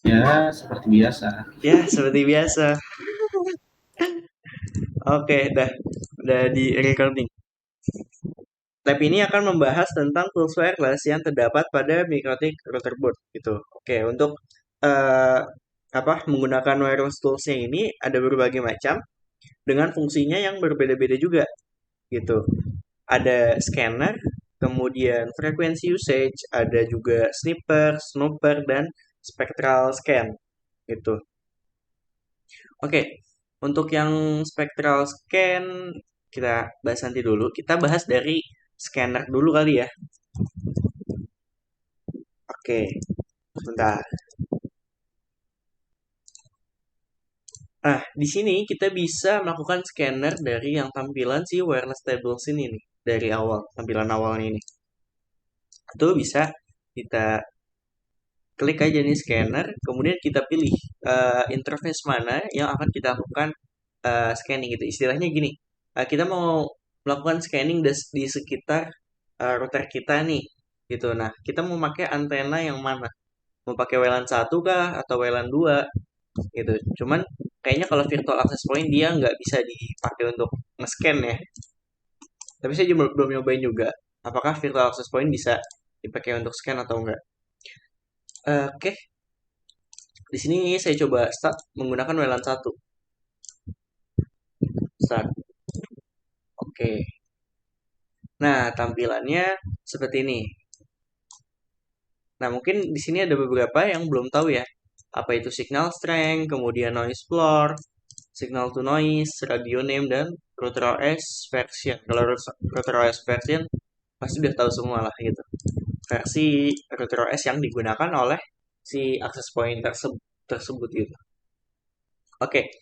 Ya, seperti biasa. Ya, seperti biasa. Oke, udah di recording. Tab ini akan membahas tentang tools wireless yang terdapat pada Mikrotik router board gitu. Oke, untuk eh, menggunakan wireless toolsnya ini ada berbagai macam dengan fungsinya yang berbeda-beda juga gitu. Ada scanner, kemudian frequency usage, ada juga snipper, snooper, dan spectral scan gitu. Oke, untuk yang spectral scan kita bahas nanti dulu. Kita bahas dari scanner dulu kali ya. Oke, sebentar. Nah, di sini kita bisa melakukan scanner dari yang tampilan si wireless tables ini nih, dari awal, tampilan awalnya ini. Itu bisa kita klik aja nih scanner, kemudian kita pilih interface mana yang akan kita lakukan scanning gitu. Istilahnya gini, kita mau melakukan scanning di sekitar router kita nih, gitu. Nah, kita mau pakai antena yang mana? Mau pakai WLAN satu kah atau WLAN 2 gitu. Cuman kayaknya kalau virtual access point dia nggak bisa dipakai untuk nge-scan ya. Tapi saya juga belum nyobain juga apakah virtual access point bisa dipakai untuk scan atau enggak. Oke, di sini saya coba start menggunakan WLAN satu. Start. Oke. Nah, tampilannya seperti ini. Nah, mungkin di sini ada beberapa yang belum tahu ya. Apa itu signal strength, kemudian noise floor, signal to noise, radio name, dan router OS version. Kalau router OS version pasti udah tahu semua lah gitu. Versi router OS yang digunakan oleh si access point tersebut gitu. Oke,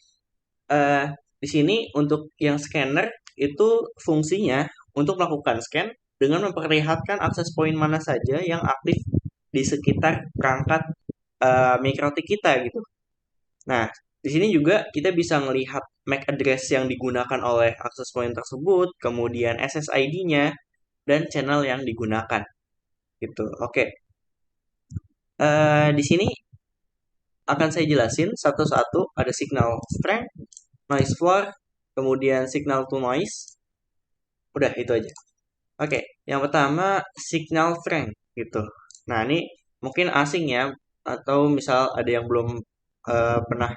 eh, di sini untuk yang scanner itu fungsinya untuk melakukan scan dengan memperlihatkan akses point mana saja yang aktif di sekitar perangkat mikrotik kita gitu. Nah, di sini juga kita bisa melihat MAC address yang digunakan oleh access point tersebut, kemudian SSID-nya, dan channel yang digunakan gitu. Oke, di sini akan saya jelasin satu-satu. Ada signal strength, noise floor, kemudian signal to noise. Udah itu aja. Oke, yang pertama signal strength gitu. Nah, ini mungkin asing ya, atau misal ada yang belum pernah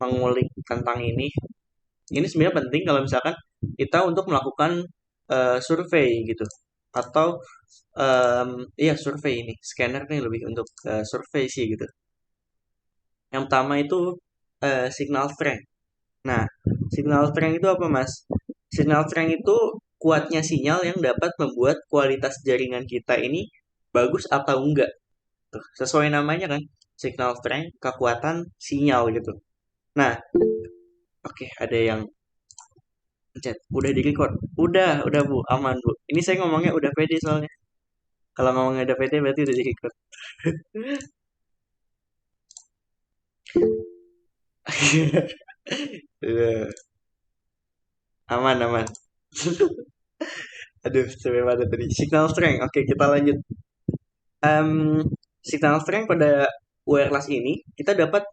mengulik tentang ini. Ini sebenarnya penting kalau misalkan kita untuk melakukan survei gitu. Atau iya survei ini, scanner nih lebih untuk survei sih gitu. Yang pertama itu signal strength. Nah, signal strength itu apa, Mas? Signal strength itu kuatnya sinyal yang dapat membuat kualitas jaringan kita ini bagus atau enggak. Tuh, sesuai namanya kan, signal strength, kekuatan sinyal gitu. Nah, oke, ada yang chat, udah di record. Udah Bu, aman Bu. Ini saya ngomongnya udah pede soalnya. Kalau ngomongnya udah pede berarti udah di record. Udah, aman, aman. Aduh, sampai mana tadi? Signal strength. Oke, kita lanjut. Em, Signal strength pada wireless ini kita dapat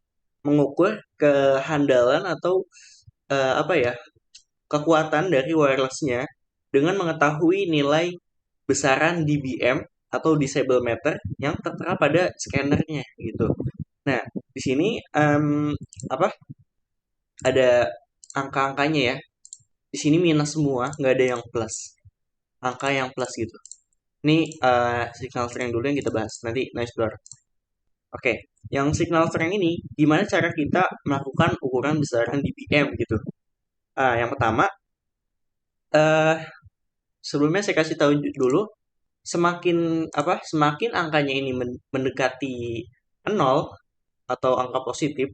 mengukur kehandalan atau apa ya kekuatan dari wirelessnya dengan mengetahui nilai besaran dBm atau disable meter yang tertera pada scannernya gitu. Nah, di sini apa ada angka-angkanya ya. Di sini minus semua, nggak ada yang plus. Angka yang plus gitu. Ini signal strength dulu yang kita bahas. Nanti nice blur. Oke, yang signal strength ini gimana cara kita melakukan ukuran besaran dBm gitu. Yang pertama, eh sebelumnya saya kasih tahu dulu, semakin semakin angkanya ini mendekati nol atau angka positif,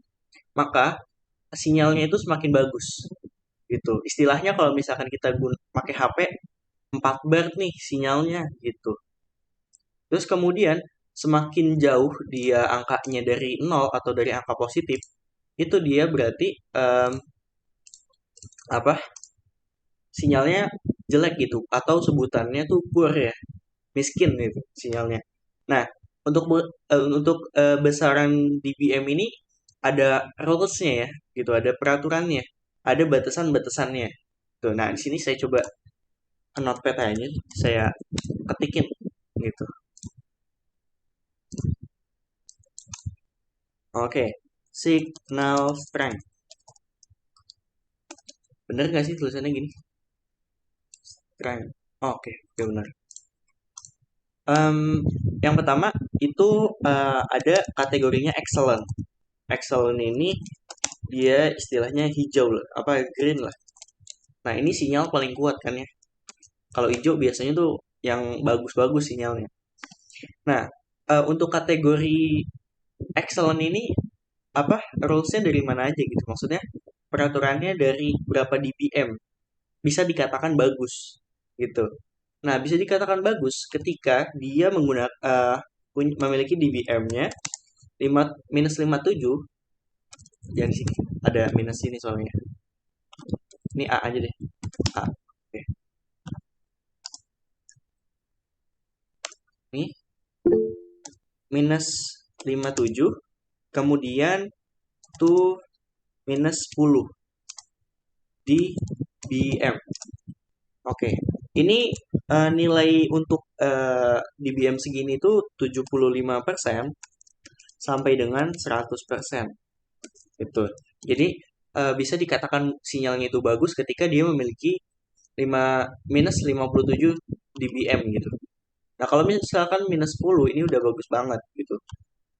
maka sinyalnya itu semakin bagus gitu. Istilahnya kalau misalkan kita pakai HP 4 bar nih sinyalnya gitu. Terus kemudian semakin jauh dia angkanya dari nol atau dari angka positif, itu dia berarti apa sinyalnya jelek gitu atau sebutannya tuh poor ya, miskin itu sinyalnya. Nah, besaran dBm ini ada rules-nya ya, gitu, ada peraturannya, ada batasan-batasannya. Tuh, nah di sini saya coba notepad aja, saya ketikin gitu. Oke, signal strength. Bener nggak sih tulisannya gini? Strength. Oke, oke benar. Em, yang pertama itu ada kategorinya excellent. Excellent ini dia istilahnya hijau lah, apa green lah. Nah ini sinyal paling kuat kan ya. Kalau hijau biasanya tuh yang bagus-bagus sinyalnya. Nah untuk kategori excellent ini apa rulesnya dari mana aja gitu? Maksudnya peraturannya dari berapa dBm bisa dikatakan bagus gitu. Nah bisa dikatakan bagus ketika dia menggunakan memiliki dBm-nya 5 minus 57. Jangan sini ada minus ini soalnya. Ini A aja deh. A. Oke. Ini minus 57, kemudian to minus 10 di BM. Oke. Ini nilai untuk di BM segini itu 75% sampai dengan 100%. Gitu. Jadi bisa dikatakan sinyalnya itu bagus ketika dia memiliki 5 minus 57 dBm gitu. Nah, kalau misalkan minus 10 ini udah bagus banget gitu.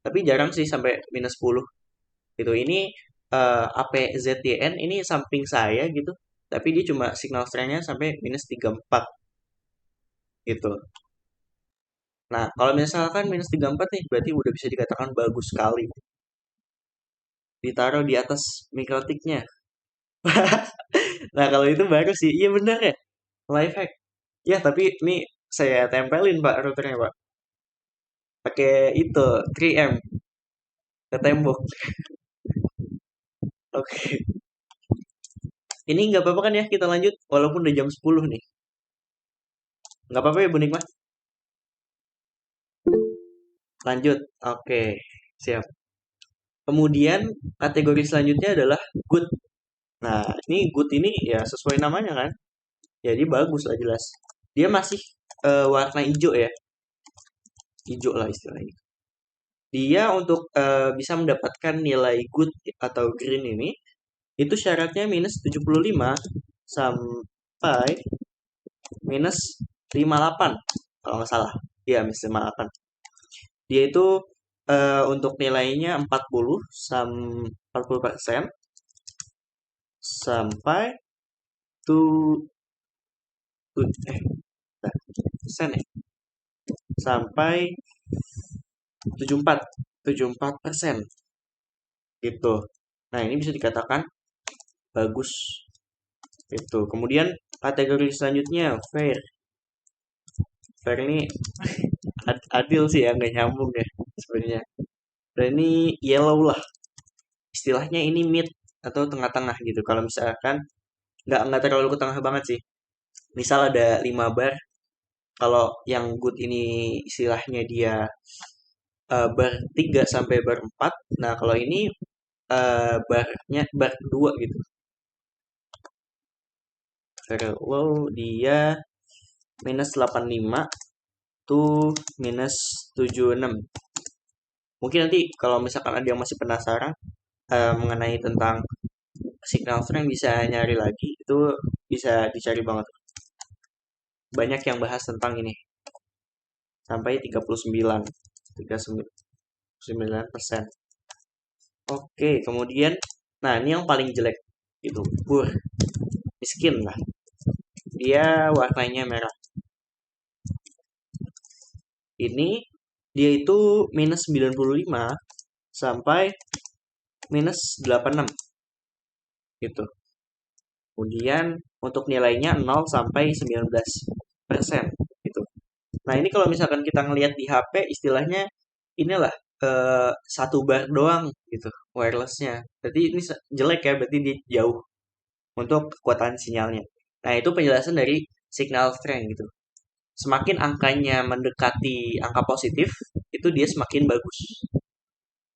Tapi jarang sih sampai minus 10 gitu. Ini APZYN ini samping saya gitu. Tapi dia cuma signal strength-nya sampai minus 34 gitu. Nah, kalau misalkan minus 34 nih berarti udah bisa dikatakan bagus sekali. Ditaruh di atas mikrotiknya. Nah, kalau itu baru sih. Iya bener ya. Life hack. Ya, tapi ini saya tempelin Pak routernya Pak. Pakai itu 3M ke tembok. Oke. Ini nggak apa-apa kan ya kita lanjut walaupun udah jam 10 nih. Nggak apa-apa ya Bu Nikmat? Lanjut. Oke. Siap. Kemudian kategori selanjutnya adalah good. Nah, ini good ini ya sesuai namanya kan. Jadi bagus lah jelas. Dia masih warna hijau ya. Hijau lah istilahnya. Dia untuk bisa mendapatkan nilai good atau green ini itu syaratnya minus 75 sampai minus 58 kalau nggak salah. Iya, minus 58. Dia itu untuk nilainya 40% sampai tuh persen ya sampai 74% gitu. Nah ini bisa dikatakan bagus itu. Kemudian kategori selanjutnya fair. Fair ini adil sih ya, nggak nyambung ya sebenarnya. Dan ini yellow lah. Istilahnya ini mid atau tengah-tengah gitu. Kalau misalkan nggak terlalu ke tengah banget sih. Misal ada 5 bar, kalau yang good ini istilahnya dia bar 3 sampai bar 4. Nah, kalau ini barnya bar 2 gitu. Very low dia minus 85 to minus 76. Mungkin nanti kalau misalkan ada yang masih penasaran mengenai tentang signal strength bisa nyari lagi. Itu bisa dicari banget. Banyak yang bahas tentang ini. Sampai 39%. Oke, kemudian nah ini yang paling jelek itu bur miskin lah. Dia warnanya merah. Ini dia itu minus 95 sampai minus 86 gitu. Kemudian untuk nilainya 0 sampai 19% gitu. Nah, ini kalau misalkan kita ngelihat di HP istilahnya inilah satu bar doang gitu wirelessnya. Berarti ini jelek ya, berarti dia jauh untuk kekuatan sinyalnya. Nah, itu penjelasan dari signal strength gitu. semakin angkanya mendekati angka positif, itu dia semakin bagus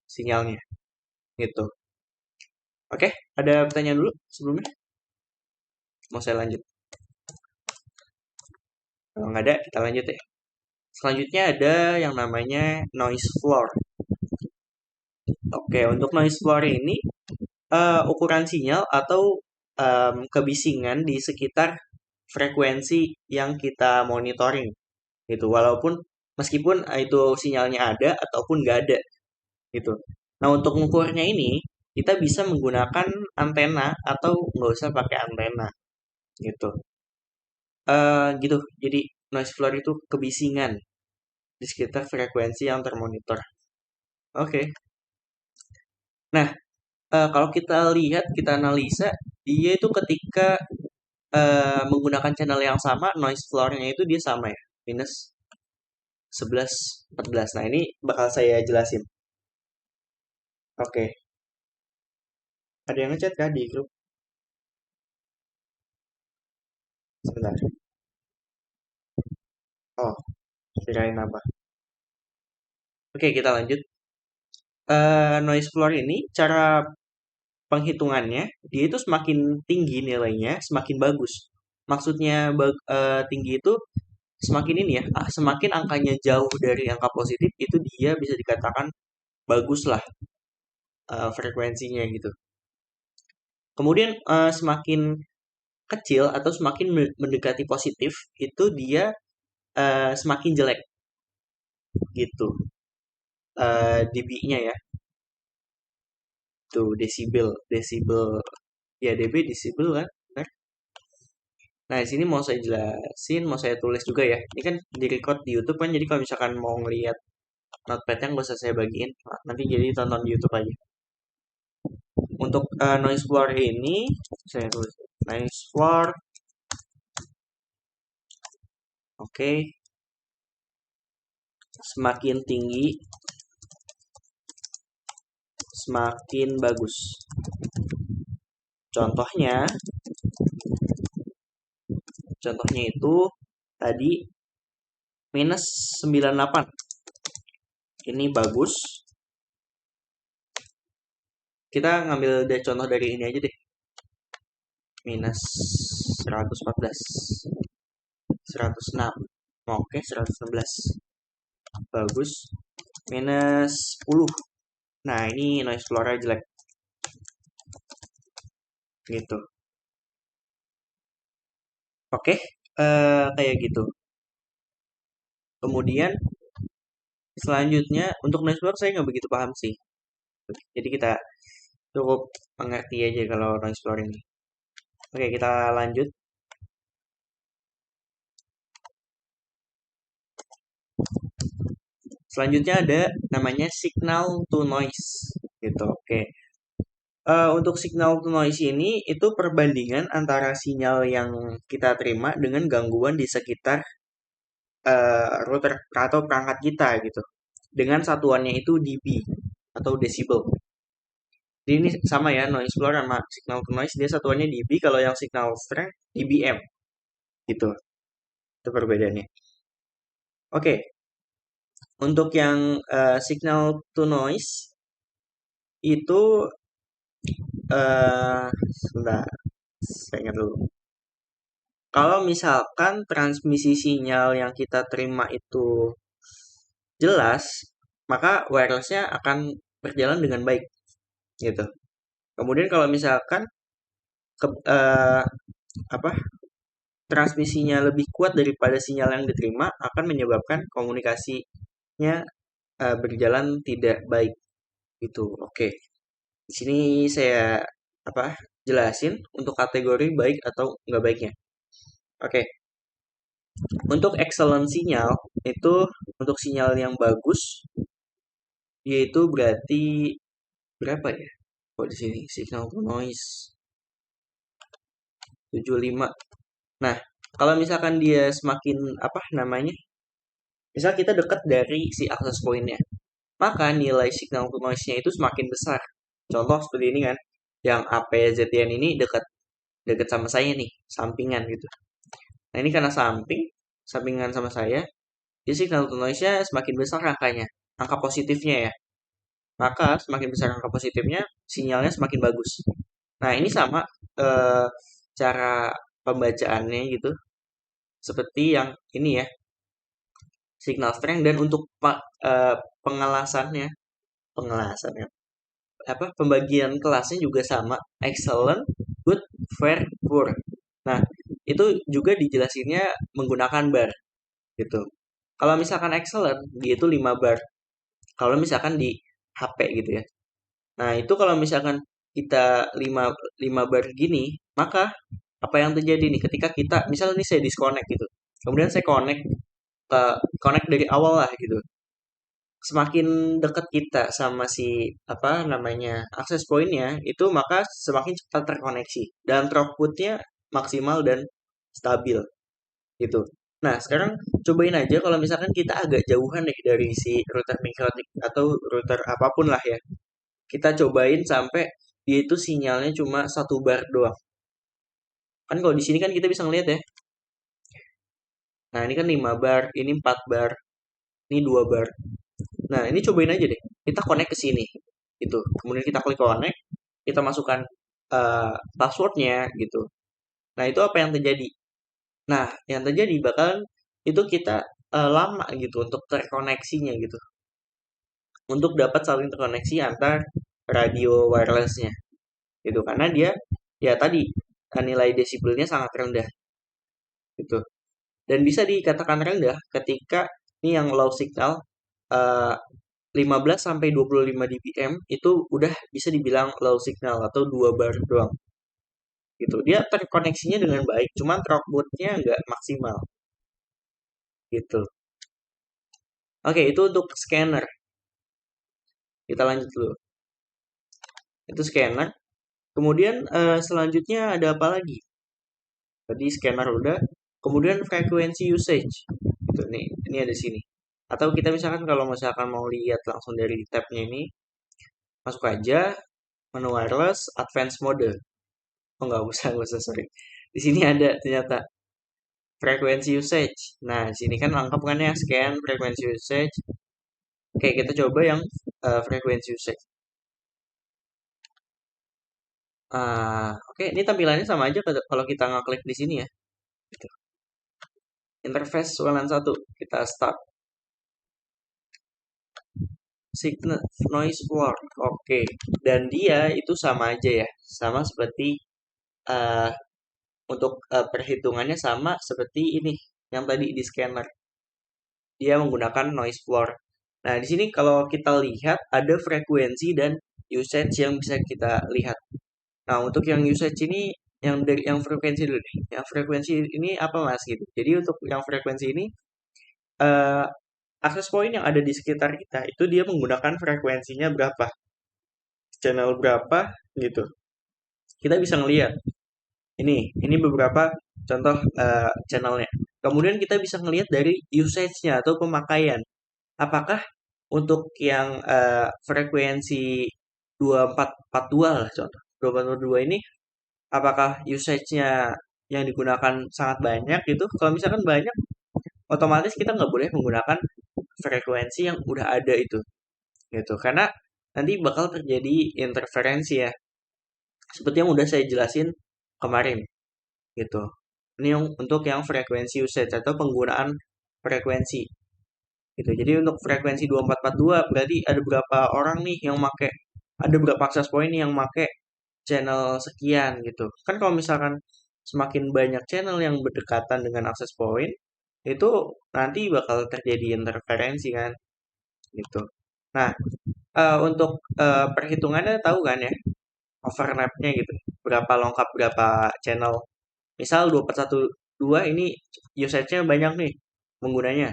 sinyalnya, gitu. Oke, ada pertanyaan dulu sebelumnya? Mau saya lanjut? Kalau nggak ada, kita lanjut ya. Selanjutnya ada yang namanya noise floor. Oke, untuk noise floor ini ukuran sinyal atau kebisingan di sekitar frekuensi yang kita monitoring gitu. Walaupun meskipun itu sinyalnya ada ataupun nggak ada gitu. Nah, untuk mengukurnya ini kita bisa menggunakan antena atau nggak usah pakai antena gitu. Gitu. Jadi noise floor itu kebisingan di sekitar frekuensi yang termonitor. Oke. Nah, kalau kita lihat, kita analisa, dia itu ketika menggunakan channel yang sama, noise floor-nya itu dia sama ya, minus 11, 14. Nah, ini bakal saya jelasin. Oke, ada yang ngechat kah di grup? Sebentar. Oh, kirain apa? Oke, kita lanjut. Noise floor ini, cara penghitungannya, dia itu semakin tinggi nilainya, semakin bagus. Maksudnya tinggi itu semakin ini ya, semakin angkanya jauh dari angka positif, itu dia bisa dikatakan bagus lah frekuensinya gitu. Kemudian semakin kecil atau semakin mendekati positif, itu dia semakin jelek gitu. dB-nya ya, tuh desibel, desibel ya dB desibel kan. Benar? Nah, di sini mau saya jelasin, mau saya tulis juga ya. Ini kan di record di YouTube kan, jadi kalau misalkan mau ngelihat notepad-nya nggak usah saya bagiin, nanti jadi tonton di YouTube aja. Untuk noise floor ini saya tulis noise floor. Oke. Semakin tinggi semakin bagus. Contohnya itu tadi minus 98. Ini bagus. Kita ngambil contoh dari ini aja deh. Minus 114. 106. Oke, 116. Bagus. Minus 10. Nah, ini noise floor-nya jelek. Gitu. Oke, kayak gitu. Kemudian selanjutnya untuk noise floor saya nggak begitu paham sih. Jadi kita cukup mengerti aja kalau noise floor ini. Oke, kita lanjut. Selanjutnya ada namanya signal to noise gitu. Oke. Untuk signal to noise ini itu perbandingan antara sinyal yang kita terima dengan gangguan di sekitar router atau perangkat kita gitu. Dengan satuannya itu dB atau decibel. Jadi ini sama ya, noise floor sama signal to noise dia satuannya dB, kalau yang signal strength dBm gitu. Itu perbedaannya. Oke. Untuk yang signal to noise itu sebentar, saya ingat dulu. Kalau misalkan transmisi sinyal yang kita terima itu jelas, maka wirelessnya akan berjalan dengan baik, gitu. Kemudian kalau misalkan ke, eh, apa transmisinya lebih kuat daripada sinyal yang diterima, akan menyebabkan komunikasinya berjalan tidak baik, gitu. Oke, di sini saya jelasin untuk kategori baik atau nggak baiknya. Oke, untuk excellent sinyal itu untuk sinyal yang bagus, yaitu berarti berapa ya? Oh, di sini signal to noise 75. Nah, kalau misalkan dia semakin misal kita dekat dari si access point-nya, maka nilai signal to noise-nya itu semakin besar. Contoh seperti ini kan, yang APZN ini dekat dekat sama saya nih, sampingan gitu. Nah, ini karena samping, sampingan sama saya, jadi signal to noise-nya semakin besar angkanya, angka positifnya ya. Maka semakin besar angka positifnya, sinyalnya semakin bagus. Nah, ini sama eh, cara pembacaannya gitu, seperti yang ini ya, signal strength. Dan untuk pengelasannya, pengelasannya apa pembagian kelasnya juga sama, excellent, good, fair, poor. Nah, itu juga dijelasinnya menggunakan bar gitu. Kalau misalkan excellent, dia itu 5 bar. Kalau misalkan di HP gitu ya. Nah, itu kalau misalkan kita 5 bar gini, maka apa yang terjadi nih ketika kita, misalnya nih saya disconnect gitu. Kemudian saya connect dari awal lah gitu. Semakin dekat kita sama si apa namanya akses pointnya itu, maka semakin cepat terkoneksi dan throughputnya maksimal dan stabil gitu. Nah, sekarang cobain aja kalau misalkan kita agak jauhan deh dari si router mikrotik atau router apapun lah ya. Kita cobain sampai dia itu sinyalnya cuma 1 bar doang. Kan kalau di sini kan kita bisa ngeliat ya. Nah, ini kan 5 bar, ini 4 bar, ini 2 bar. Nah, ini cobain aja deh. Kita connect ke sini. Gitu. Kemudian kita klik connect, kita masukkan passwordnya gitu. Nah, itu apa yang terjadi? Nah, yang terjadi bakalan itu kita lama gitu untuk terkoneksinya gitu. Untuk dapat saling terkoneksi antar radio wirelessnya gitu. Karena dia ya tadi nilai desibelnya sangat rendah gitu. Dan bisa dikatakan rendah ketika ini yang low signal eh, 15 sampai 25 dBm itu udah bisa dibilang low signal atau 2 bar doang gitu. Dia terkoneksinya dengan baik, cuman throughputnya nggak maksimal gitu. Oke, itu untuk scanner. Kita lanjut dulu. Itu scanner. Kemudian selanjutnya ada apa lagi? Tadi scanner udah. Kemudian frekuensi usage. Itu nih, ini ada sini. Atau kita misalkan kalau misalkan mau lihat langsung dari tabnya ini, masuk aja menu wireless, advanced mode. Oh nggak usah, sorry. Di sini ada ternyata frekuensi usage. Nah, di sini kan lengkap kan ya, scan frekuensi usage. Oke, kita coba yang frekuensi usage. Oke, ini tampilannya sama aja kalau kita ngeklik di sini ya. Gitu. Interface WLAN 1, kita start. Signal noise floor. Oke, dan dia itu sama aja ya, sama seperti uh, untuk perhitungannya sama seperti ini yang tadi di scanner. Dia menggunakan noise floor. Nah, di sini kalau kita lihat ada frekuensi dan usage yang bisa kita lihat. Nah, untuk yang usage ini yang dari yang frekuensi dulu nih. Yang frekuensi ini apa Mas gitu. Jadi untuk yang frekuensi ini eh akses point yang ada di sekitar kita itu dia menggunakan frekuensinya berapa, channel berapa gitu. Kita bisa ngelihat. Ini beberapa contoh channelnya. Kemudian kita bisa ngelihat dari usage-nya atau pemakaian. Apakah untuk yang frekuensi 2442 lah contoh. 2442 ini apakah usage-nya yang digunakan sangat banyak gitu? Kalau misalkan banyak, otomatis kita nggak boleh menggunakan frekuensi yang udah ada itu gitu. Karena nanti bakal terjadi interferensi ya. Seperti yang udah saya jelasin kemarin gitu. Ini yang untuk yang frekuensi usage atau penggunaan frekuensi gitu. Jadi untuk frekuensi 2442 berarti ada berapa orang nih yang make, ada berapa akses point nih yang make channel sekian gitu. Kan kalau misalkan semakin banyak channel yang berdekatan dengan akses point, itu nanti bakal terjadi interferensi kan gitu. Nah, untuk perhitungannya tahu kan ya, overlapnya gitu. Berapa lengkap berapa channel. Misal 2412 ini usage-nya banyak nih penggunanya.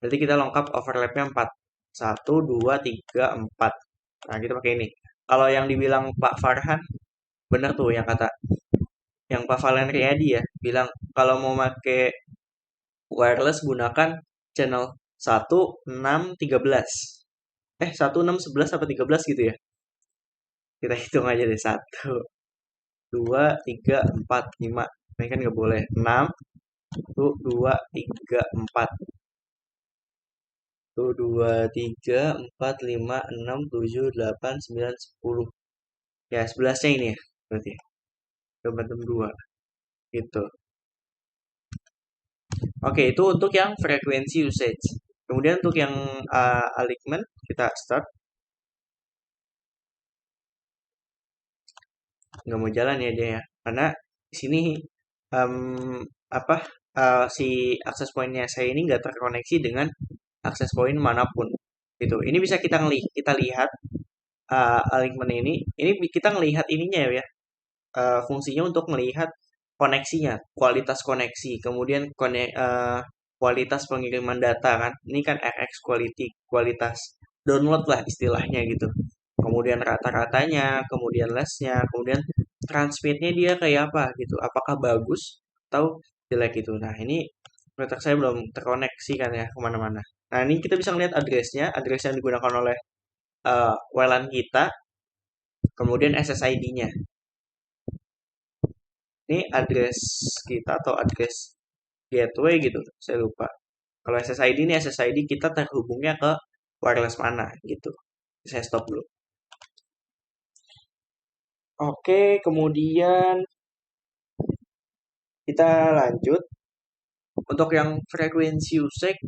Berarti kita lengkap overlapnya 4. 1, 2, 3, 4. Nah, kita pakai ini. Kalau yang dibilang Pak Farhan, benar tuh yang kata yang Pak Valen Riyadi ya, bilang kalau mau pakai wireless gunakan channel 1, 6, 13. 1, 6, 11 apa 13 gitu ya. Kita hitung aja deh. 1, 2, 3, 4, 5. Ini kan nggak boleh. 6, 1, 2, 3, 4. 1, 2, 3, 4, 5, 6, 7, 8, 9, 10. Ya, 11-nya ini ya, berarti. Coba 2, gitu. Oke, itu untuk yang frekuensi usage. Kemudian untuk yang alignment, kita start. Nggak mau jalan ya dia ya. Karena di sini em, apa si akses pointnya saya ini nggak terkoneksi dengan akses point manapun. Gitu. Ini bisa kita lihat alignment ini kita ngelihat ininya ya, fungsinya untuk melihat koneksinya, kualitas koneksi, kemudian kualitas pengiriman data kan. Ini kan RX quality, kualitas download lah istilahnya gitu. Kemudian rata-ratanya, kemudian lessnya, kemudian transmitnya dia kayak apa gitu. Apakah bagus atau jelek gitu. Nah ini router saya belum terkoneksi kan ya kemana-mana. Nah ini kita bisa lihat address yang digunakan oleh WLAN kita, kemudian SSID-nya. Ini address kita atau address gateway gitu, saya lupa. Kalau SSID ini SSID kita terhubungnya ke wireless mana gitu. Saya stop dulu. Oke, kemudian kita lanjut. Untuk yang frekuensi usage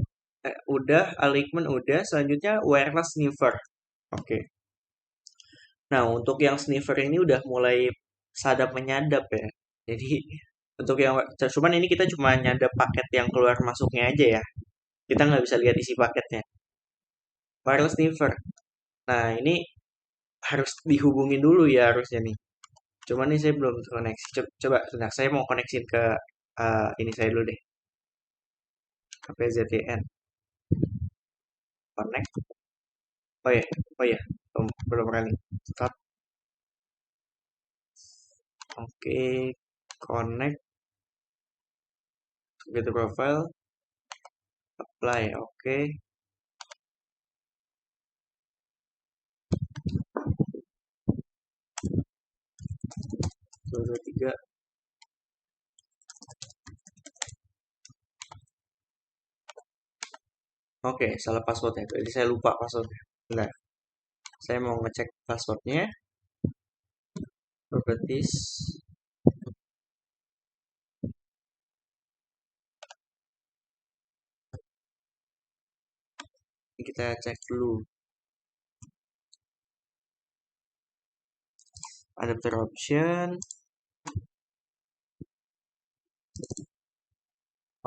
udah, alignment udah, selanjutnya wireless sniffer. Oke. Nah, untuk yang sniffer ini udah mulai sadap menyadap ya. Jadi untuk yang cuman ini kita cuma nyadap paket yang keluar masuknya aja ya. Kita nggak bisa lihat isi paketnya. Wireless sniffer. Nah, ini harus dihubungin dulu ya harusnya nih. Cuman nih saya belum koneksi. Coba, sebentar, saya mau koneksiin ke ini saya dulu deh. Ke PZTN. Connect. Oh ya, oh ya, belum kali. Start. Oke, connect. Get the profile. Apply. Oke. 2, 2, 3. Oke, salah passwordnya. Jadi saya lupa passwordnya. Bentar. Saya mau ngecek passwordnya. Properties. Ini kita cek dulu. Adapter option.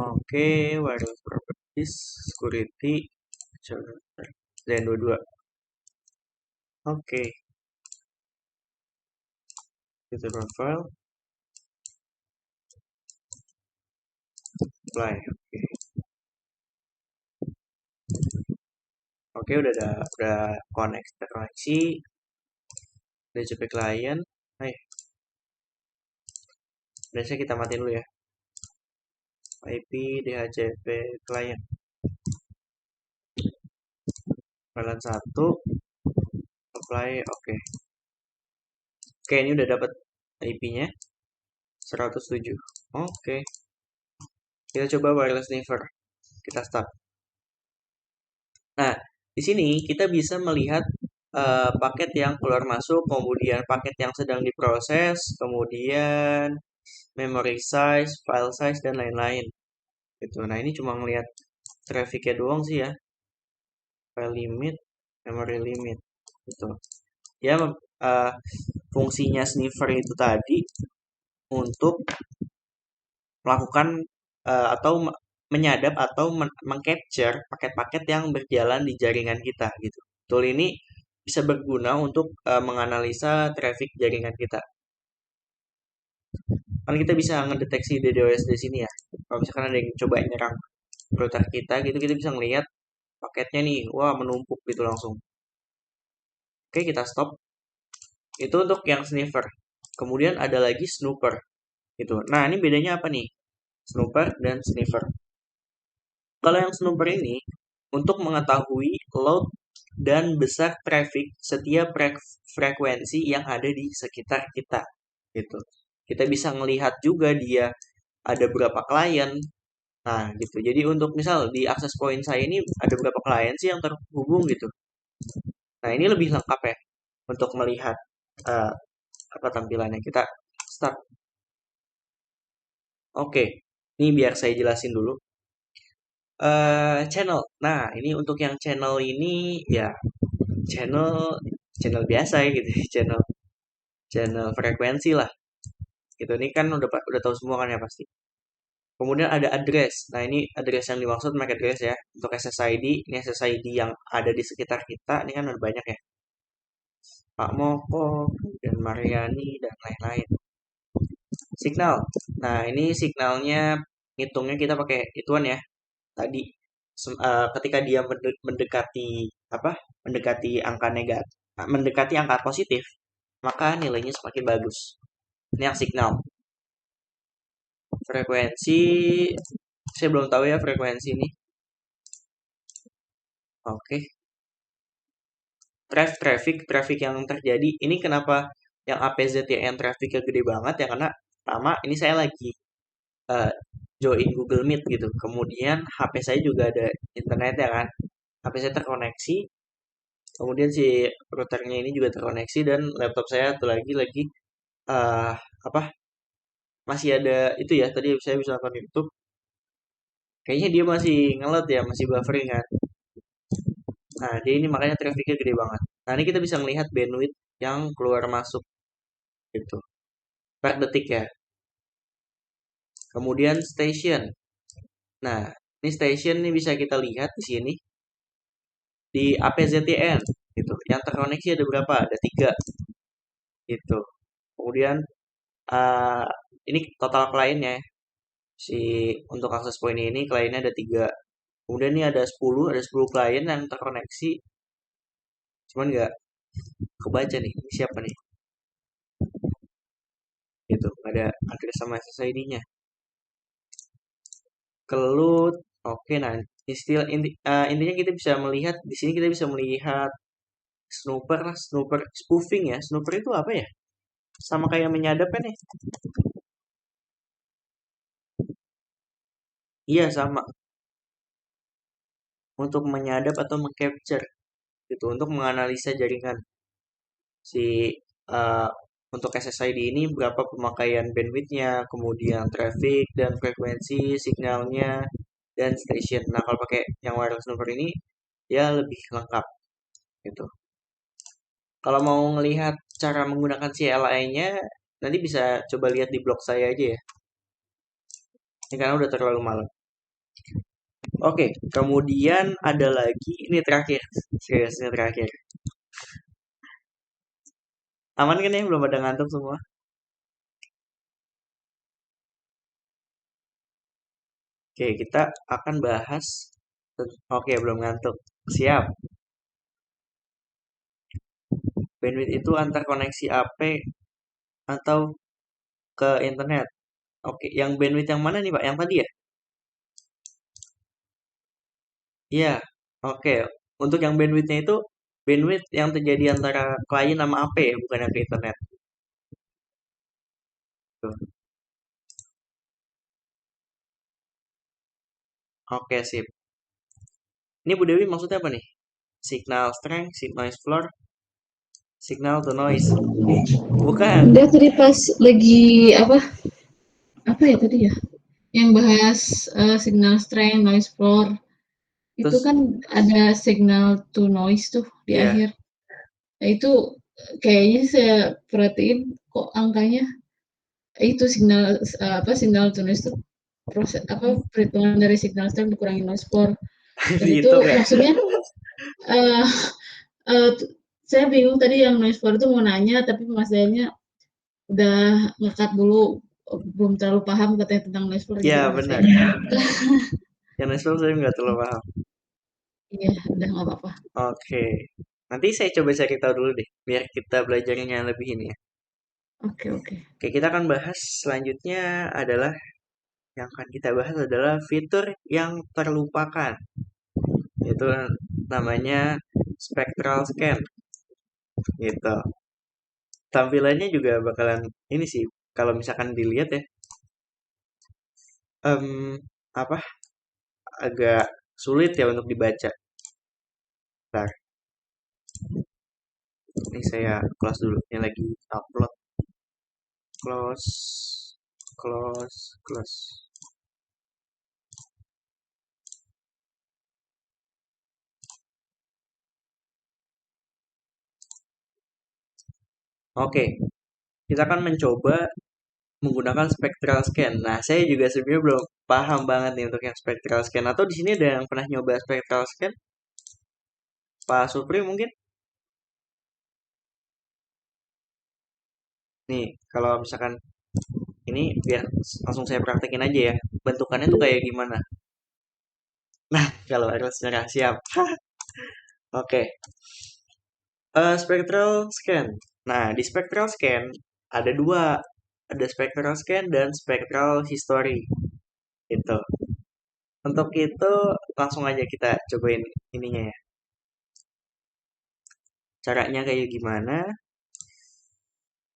Oke, wireless properties, security, dan 22. Oke, itu profile, apply. Oke, udah terkoneksi, DHCP client. Hai, biasanya kita matiin dulu ya. IP DHCP client. Jalan 1, apply, oke. Oke, ini udah dapat IP-nya 107. Oke. Kita coba wireless sniffer. Kita start. Nah, di sini kita bisa melihat paket yang keluar masuk, kemudian paket yang sedang diproses, kemudian memory size, file size, dan lain-lain. Gitu. Nah, ini cuma ngelihat trafficnya doang sih ya. File limit, memory limit. Gitu. Ya, fungsinya sniffer itu tadi untuk melakukan atau menyadap atau mengcapture paket-paket yang berjalan di jaringan kita gitu. Tool ini bisa berguna untuk menganalisa traffic jaringan kita. Kan kita bisa ngedeteksi DDoS di sini ya. Kalau misalkan ada yang coba nyerang router kita gitu, kita bisa ngelihat paketnya nih, wah menumpuk gitu langsung. Oke, kita stop. Itu untuk yang sniffer. Kemudian ada lagi snooper gitu. Nah, ini bedanya apa nih? Snooper dan sniffer. Kalau yang snooper ini untuk mengetahui load dan besar traffic setiap frekuensi yang ada di sekitar kita gitu. Kita bisa melihat juga dia ada berapa klien, Nah, gitu. Jadi untuk misal di access point saya ini ada berapa klien sih yang terhubung gitu. Nah, ini lebih lengkap ya untuk melihat eh, apa tampilannya. Kita start. Oke, ini biar saya jelasin dulu. Channel. Nah, ini untuk yang channel ini ya channel channel biasa ya gitu, channel channel frekuensi lah. Gitu ini kan udah tahu semua kan ya pasti. Kemudian ada address. Nah, ini address yang dimaksud MAC address ya. Untuk SSID, ini SSID yang ada di sekitar kita. Ini kan ada banyak ya. Pak Moko, dan Mariani, dan lain-lain. Signal. Nah, ini signalnya ngitungnya kita pakai ituan ya. Tadi ketika dia mendekati apa? Mendekati angka negatif, mendekati angka positif, maka nilainya semakin bagus. Ini yang signal. Frekuensi, saya belum tahu ya frekuensi ini. Oke. Traffic yang terjadi ini kenapa yang APZTN trafficnya gede banget ya karena pertama ini saya lagi eh, join Google Meet gitu. Kemudian HP saya juga ada internet ya kan. HP saya terkoneksi. Kemudian si routernya ini juga terkoneksi dan laptop saya tuh lagi eh apa masih ada itu ya tadi saya bisa nonton YouTube. Kayaknya dia masih ngeload ya, masih buffering kan. Nah, dia ini makanya trafficnya gede banget. Nah, ini kita bisa melihat bandwidth yang keluar masuk gitu per detik ya. Kemudian station. Nah, ini station ini bisa kita lihat di sini di APZTN gitu. Yang terkoneksi ada berapa? Ada tiga gitu. Kemudian uh, ini total kliennya ya. Si untuk akses point ini kliennya ada tiga. Kemudian ini ada 10 klien yang terkoneksi. Cuman nggak kebaca nih. Ini siapa nih? Gitu. Ada address sama SSID-nya. Kelut. Oke, nah intinya kita bisa melihat di sini kita bisa melihat snooper lah, snooper spoofing ya. Snooper itu apa ya? Sama kayak menyadap kan ya? Iya sama. Untuk menyadap atau mengcapture gitu, untuk menganalisa jaringan si uh, untuk SSID ini berapa pemakaian bandwidthnya, kemudian traffic dan frekuensi signalnya dan station. Nah kalau pakai yang wireless snooper ini ya lebih lengkap gitu. Kalau mau ngelihat cara menggunakan CLI-nya, nanti bisa coba lihat di blog saya aja ya. Ini karena udah terlalu malam. Oke, kemudian ada lagi, ini terakhir. Serius, ini terakhir. Aman kan ya? Belum pada ngantuk semua? Oke, kita akan bahas. Oke, belum ngantuk. Siap. Bandwidth itu antar koneksi AP atau ke internet. Oke, yang bandwidth yang mana nih Pak? Yang tadi ya? Iya. Oke, untuk yang bandwidthnya itu bandwidth yang terjadi antara klien sama AP ya, bukan yang ke internet. Tuh. Oke, sip. Ini Bu Dewi maksudnya apa nih? Signal strength, signal noise floor, signal to noise. Bukan. Dia tadi pas lagi apa ya tadi ya? Yang bahas signal strength, noise floor. Itu Terus, kan ada signal to noise tuh di ya, akhir. Nah, itu kayaknya saya perhatiin kok angkanya itu signal to noise tuh proses perhitungan dari signal strength dikurangi noise floor. Dan itu dihitung ya. maksudnya uh, uh, saya bingung tadi yang noise floor itu mau nanya tapi Mas Dayanya udah ngekat dulu, belum terlalu paham katanya tentang noise floor jadi Ya, udah saya benar. Yang noise floor saya nggak terlalu paham. iya udah nggak apa-apa. Oke. Nanti saya coba cari tahu dulu deh, biar kita belajarnya lebih ini ya. Oke oke. Oke, kita akan bahas selanjutnya adalah yang akan kita bahas adalah fitur yang terlupakan. Itu namanya spectral scan gitu. Tampilannya juga bakalan ini sih kalau misalkan dilihat ya. apa agak sulit ya untuk dibaca. Bentar, ini saya close dulu. Ini lagi upload. Close, close. Oke, kita akan mencoba menggunakan spectral scan. Nah, saya juga sebenarnya belum paham banget nih untuk yang spectral scan. Atau di sini ada yang pernah nyoba spectral scan? Pak Supri mungkin? Nih, kalau misalkan ini biar langsung saya praktekin aja ya. Bentukannya tuh kayak gimana? Nah, kalau harus nyerah siap. Oke, spectral scan. Nah, di spectral scan ada dua. Ada spectral scan dan spectral history. Itu. Untuk itu langsung aja kita cobain ininya ya. Caranya kayak gimana?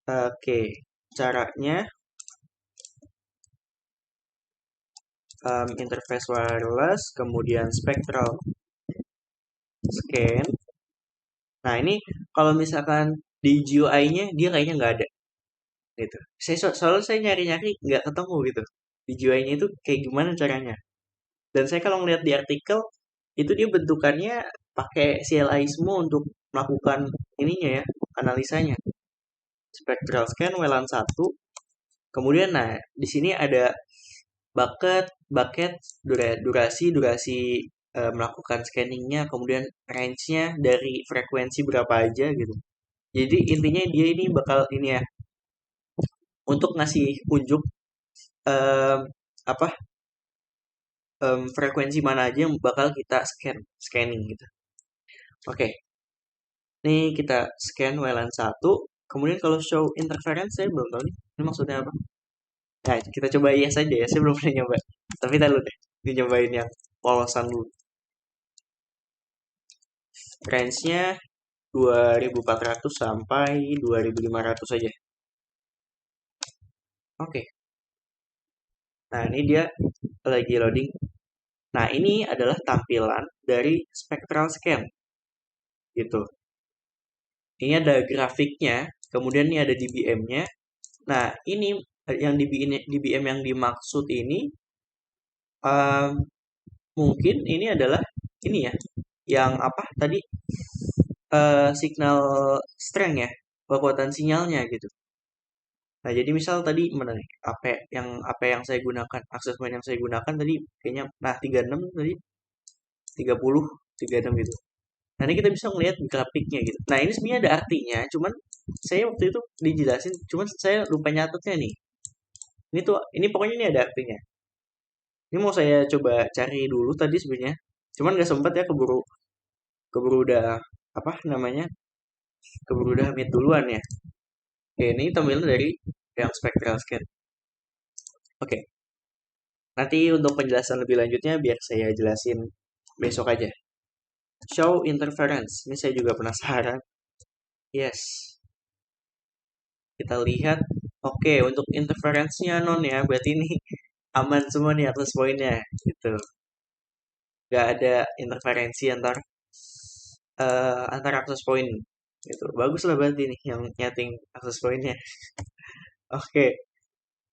Oke, caranya interface wireless, kemudian spectral scan. Nah ini kalau misalkan di GUI-nya dia kayaknya nggak ada gitu. Soalnya saya nyari-nyari nggak ketemu gitu. Di GUI-nya itu kayak gimana caranya? Dan saya kalau ngeliat di artikel itu dia bentukannya pakai CLI semua untuk melakukan ininya ya, analisanya. Spectral scan WLAN satu. Kemudian nah di sini ada bucket durasi melakukan scanningnya, kemudian range-nya dari frekuensi berapa aja gitu. Jadi intinya dia ini bakal ini ya untuk ngasih unjuk em, apa frekuensi mana aja yang bakal kita scanning gitu. Oke, nih kita scan WLAN satu. Kemudian kalau show interference saya belum tahu nih. Ini maksudnya apa? Nah, kita coba iya saja ya. Saya belum pernah nyoba. Tapi kita dulu deh. Nyobain yang polosan dulu. Range-nya 2400 sampai 2500 saja. Oke. Nah, ini dia lagi loading. Nah, ini adalah tampilan dari spectral scan gitu. Ini ada grafiknya, kemudian ini ada dBm-nya. Nah, ini yang dBm yang dimaksud ini um, mungkin ini adalah ini ya, yang apa tadi signal strength ya, kekuatan sinyalnya gitu. Nah, jadi misal tadi mana nih? Apa yang saya gunakan, akses point yang saya gunakan tadi kayaknya nah 36 tadi 30 36 gitu. Nah, ini kita bisa melihat grafiknya gitu. Nah, ini sebenarnya ada artinya, cuman saya waktu itu dijelasin, cuman saya lupa nyatetnya nih. Ini pokoknya ini ada artinya. Ini mau saya coba cari dulu tadi sebenarnya. Cuman nggak sempat ya keburu keburu udah apa namanya? Keburu udah meet duluan ya. Oke, ini tampilan dari yang spectral scan. Oke, nanti untuk penjelasan lebih lanjutnya biar saya jelasin besok aja. Show interference. Ini saya juga penasaran. Yes. Kita lihat. Oke, untuk interference-nya non ya. Berarti ini aman semua nih atas poinnya. Gitu. Gak ada interferensi antar akses point. Gitu. Bagus lah berarti nih yang nyeting akses pointnya. Oke.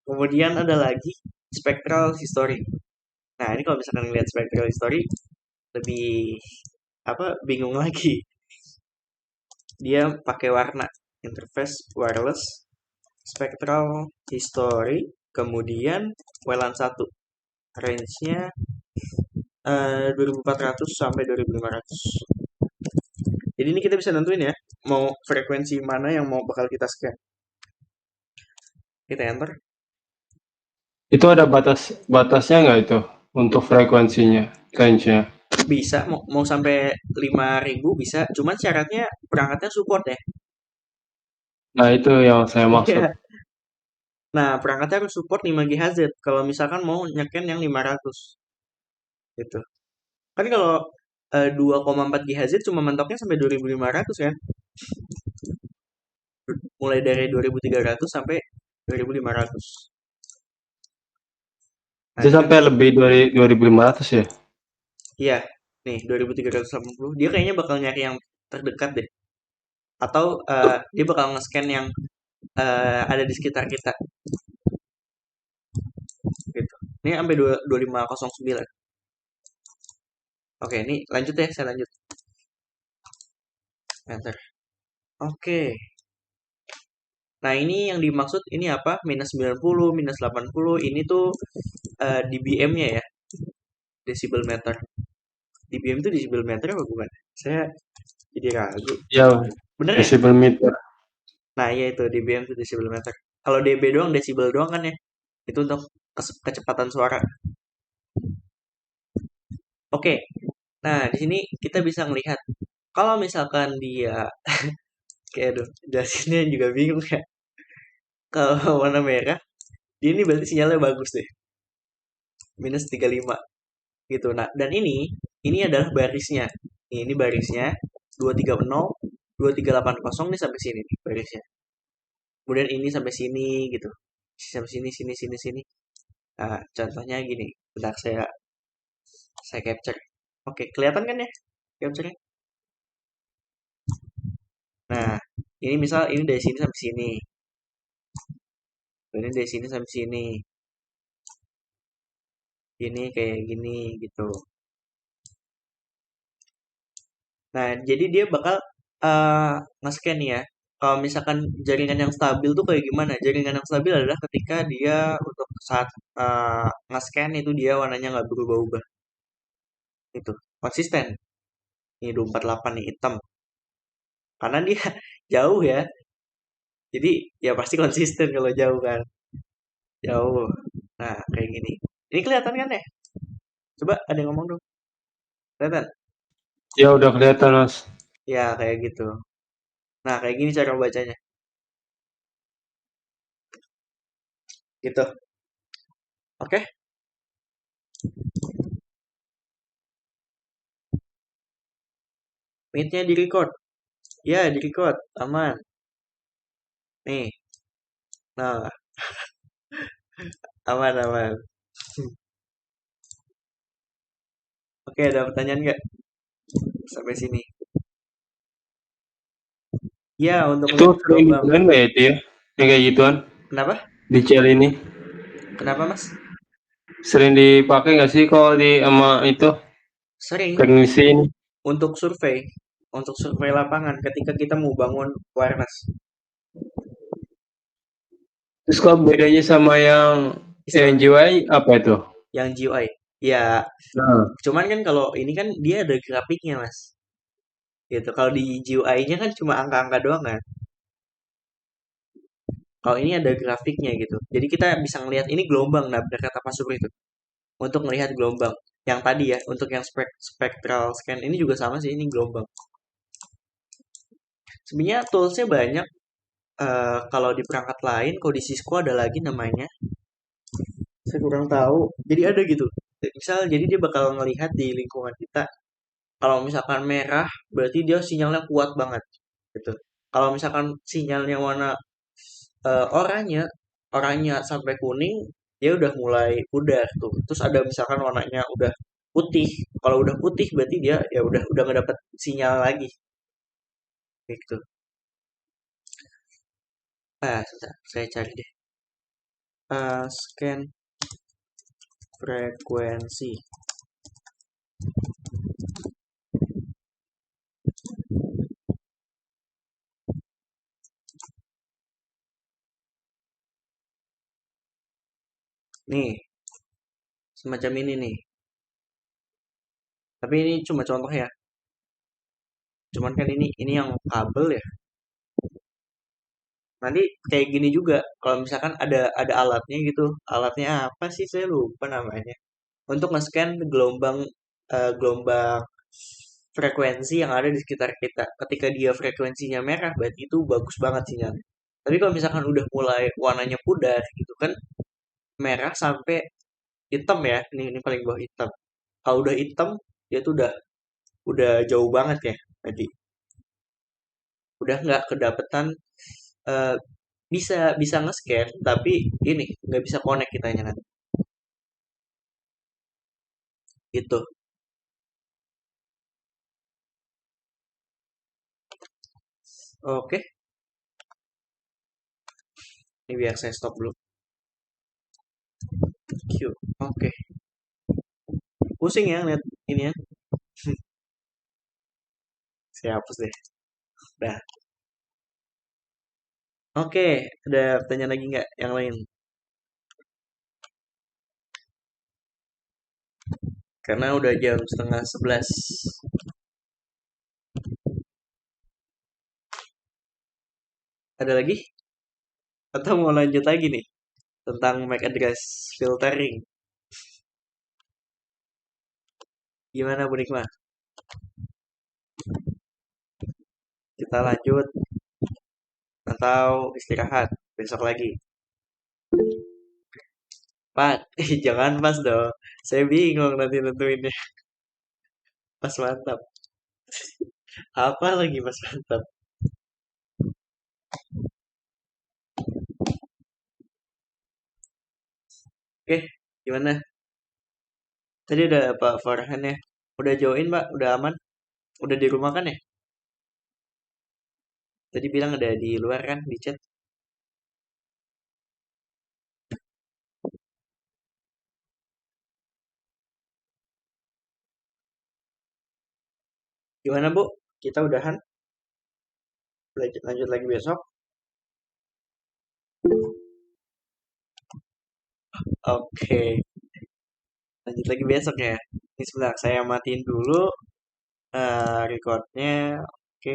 Kemudian ada lagi spectral history. Nah, ini kalau misalkan ngeliat spectral history lebih apa bingung lagi. Dia pakai warna interface wireless spectral history kemudian WLAN 1 range-nya 2400 sampai 2500. Jadi ini kita bisa nentuin ya mau frekuensi mana yang mau bakal kita scan. Kita enter. Itu ada batasnya nggak itu untuk frekuensinya, range-nya? Bisa mau sampai 5000 bisa, cuman syaratnya perangkatnya support ya. Nah, itu yang saya maksud. Iya. Nah, perangkatnya harus support 5 GHz kalau misalkan mau nyeken yang 500 gitu. Kan kalau 2,4 GHz cuma mentoknya sampai 2500 kan. Mulai dari 2300 sampai 2500. Nah, Itu ini kan sampai lebih dari 2.500 ya? iya, nih 2380. Dia kayaknya bakal nyari yang terdekat deh. Atau dia bakal nge-scan yang ada di sekitar kita gitu. Ini sampai 2509. Oke, ini lanjut ya, saya lanjut. Enter. Oke. Nah, ini yang dimaksud ini apa? Minus 90, minus 80. Ini tuh dBm-nya ya, decibel meter. dBm itu decibel meter apa bukan? Saya jadi ragu. Ya, Bener ya? decibel meter. Nah, iya itu dBm itu decibel meter. Kalau dB doang, decibel doang kan ya? Itu untuk kecepatan suara. Oke. Nah, di sini kita bisa melihat kalau misalkan dia kayak aduh, jelasinnya juga bingung ya. Kalau warna merah, dia ini berarti sinyalnya bagus deh. Minus 35 gitu. Nah, dan ini adalah barisnya. Ini barisnya 230, 2380 nih sampai sini nih barisnya. Kemudian ini sampai sini gitu. Sampai sini sini sini sini. Nah, contohnya gini. Bentar saya capture. Oke, kelihatan kan ya capture-nya? Nah, ini misal ini dari sini sampai sini. Ini dari sini sampai sini. Ini kayak gini gitu. Nah, jadi dia bakal nge-scan ya. Kalau misalkan jaringan yang stabil tuh kayak gimana? Jaringan yang stabil adalah ketika dia untuk saat nge-scan itu dia warnanya nggak berubah-ubah. Itu konsisten. Ini 248 nih hitam. Karena dia jauh ya. Jadi ya pasti konsisten kalau jauh kan. Jauh. Nah, kayak gini. Ini kelihatan kan ya? Coba ada yang ngomong dong. Kelihatan? Ya udah kelihatan Mas. Ya, kayak gitu. Nah, kayak gini cara bacanya. Gitu. Oke? Meet-nya di record. Ya, di record. Aman. Nih. Nah, aman, aman. Oke, ada pertanyaan nggak? Sampai sini. Ya, untuk Itu melihat sering gelombang. digunakan nggak ya itu ya? Yang kayak gituan Kenapa? di CL ini Kenapa, Mas? sering dipakai nggak sih kalau di sama itu Sering teknisi ini? untuk survei. Untuk survei lapangan ketika kita mau bangun wireless. Terus kalau bedanya sama yang Istilahnya GY apa itu? yang GUI. Ya, Nah, cuman kan kalau ini kan dia ada grafiknya, Mas. Gitu. Kalau di GUI-nya kan cuma angka-angka doang kan. Kalau ini ada grafiknya gitu. Jadi kita bisa ngelihat ini gelombang. Nah, benar kata Pak Supri itu. Untuk melihat gelombang. Yang tadi ya, untuk yang spectral scan ini juga sama sih, ini gelombang. Sebenarnya toolsnya banyak. Kalau di perangkat lain, kalau di Cisco ada lagi namanya. Saya kurang tahu. Jadi ada gitu. Misal, jadi dia bakal ngelihat di lingkungan kita. Kalau misalkan merah, berarti dia sinyalnya kuat banget. Gitu. Kalau misalkan sinyalnya warna oranye, oranye sampai kuning, dia udah mulai pudar tuh. Terus ada misalkan warnanya udah putih. Kalau udah putih berarti dia ya udah nggak dapet sinyal lagi. Gitu. Sebentar, saya cari deh. Scan frekuensi. Nih, semacam ini nih. Tapi ini cuma contoh ya. Cuman kan ini yang kabel ya. Nanti kayak gini juga. Kalau misalkan ada alatnya gitu. Alatnya apa sih? Saya lupa namanya. Untuk nge-scan gelombang frekuensi yang ada di sekitar kita. Ketika dia frekuensinya merah, berarti itu bagus banget sinyalnya. Tapi kalau misalkan udah mulai warnanya pudar gitu kan, merah sampai hitam ya. Ini paling bawah hitam. Kalau udah hitam, dia tuh udah jauh banget ya tadi. Udah nggak kedapetan eh, bisa bisa nge-scan tapi ini nggak bisa connect kitanya nanti. Itu. Oke. Ini biar saya stop dulu. Q. Oke. Pusing ya lihat ini ya. Saya hapus deh. Dah. Oke, ada pertanyaan lagi nggak yang lain? Karena udah jam 10:30. Ada lagi? Atau mau lanjut lagi nih? Tentang MAC address filtering. Gimana Bu Nikma? Kita lanjut atau istirahat besok lagi? Pak, jangan pas dong. Saya bingung nanti nentuinnya. Pas mantap. Apa lagi pas mantap? Oke, gimana? Tadi udah Pak Farhan ya? Udah join Pak? Udah aman? Udah di rumah kan ya? Tadi bilang ada di luar kan di chat. Gimana Bu? Kita udahan? Lanjut lagi besok? Oke, lanjut lagi besok ya. Ini sebentar, saya matiin dulu recordnya. Oke.